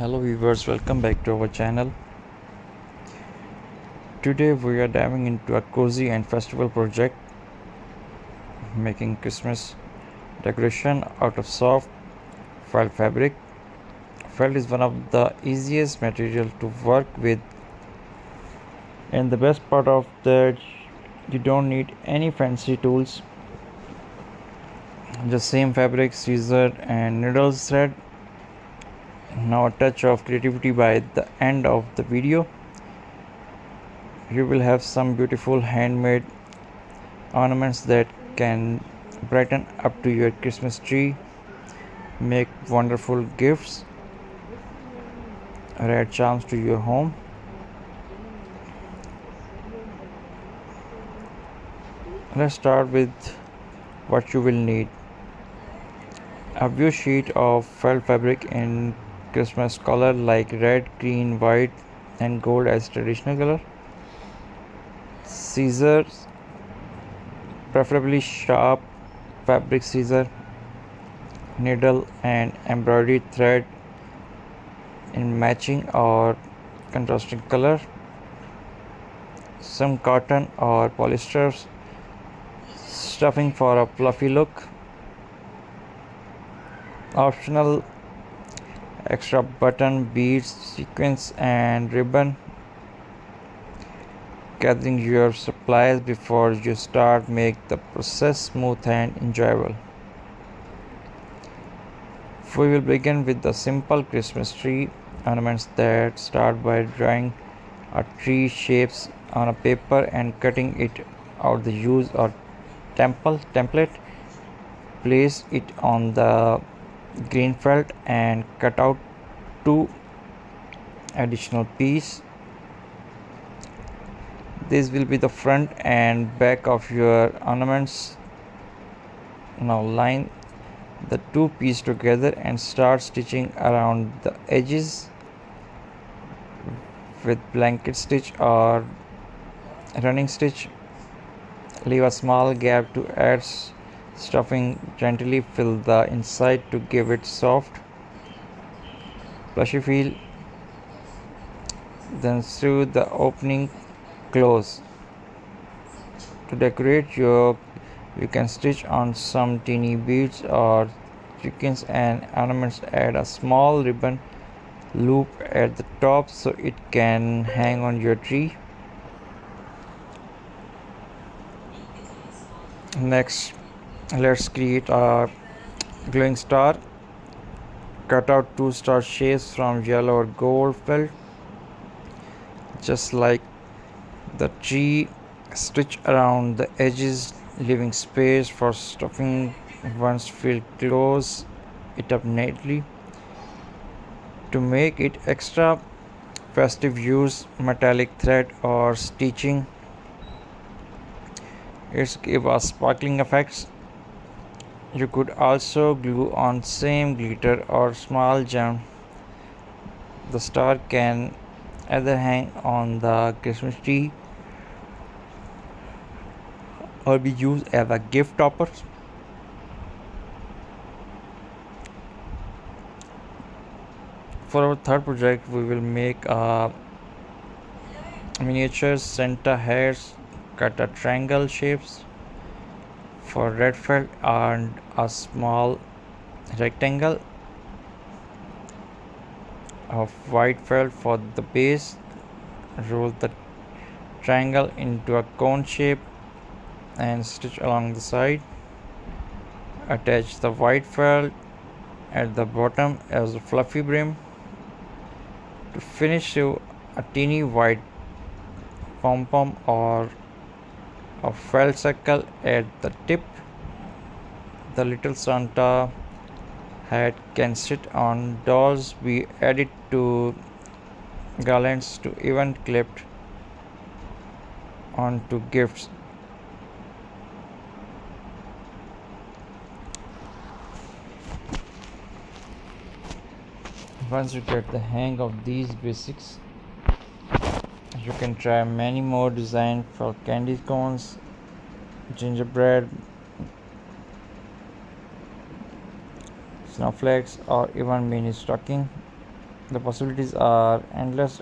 Hello viewers, welcome back to our channel. Today we are diving into a cozy and festival project, making Christmas decoration out of soft felt fabric. Felt is one of the easiest material to work with, and the best part of that, you don't need any fancy tools. The same fabric, scissor and needles thread. Now a touch of creativity by the end of the video. You will have some beautiful handmade ornaments that can brighten up to your Christmas tree, make wonderful gifts, or add charms to your home. Let's start with what you will need. A view sheet of felt fabric in Christmas color like red, green, white, and gold as traditional color. Scissors, preferably sharp fabric scissor, needle and embroidery thread in matching or contrasting color, some cotton or polyester stuffing for a fluffy look, optional extra button, beads, sequins and ribbon. Gathering your supplies before you start make the process smooth and enjoyable. We will begin with the simple Christmas tree ornaments that start by drawing a tree shapes on a paper and cutting it out. The use or template. Place it on the green felt and cut out 2 additional pieces. This will be the front and back of your ornaments. Now line the 2 pieces together and start stitching around the edges with blanket stitch or running stitch. Leave a small gap to add stuffing. Gently fill the inside to give it soft plushy feel. Then sew the opening close. To decorate you can stitch on some teeny beads or sequins and ornaments. Add a small ribbon loop at the top so it can hang on your tree. Next, let's create a glowing star. Cut out 2 star shapes from yellow or gold felt, just like the tree. Stitch around the edges, leaving space for stuffing. Once filled, close it up neatly. To make it extra festive, use metallic thread or stitching. It gives a sparkling effects. You could also glue on same glitter or small gem. The star can either hang on the Christmas tree or be used as a gift topper. For our third project, we will make a miniature Santa hairs. Cut a triangle shapes for red felt and a small rectangle of white felt for the base. Roll the triangle into a cone shape and stitch along the side. Attach the white felt at the bottom as a fluffy brim. To finish, sew a teeny white pom-pom or a felt circle at the tip. The little Santa hat can sit on dolls. Be added to garlands to even clipped onto gifts. Once you get the hang of these basics, you can try many more designs for candy cones, gingerbread, snowflakes, or even mini stocking. The possibilities are endless.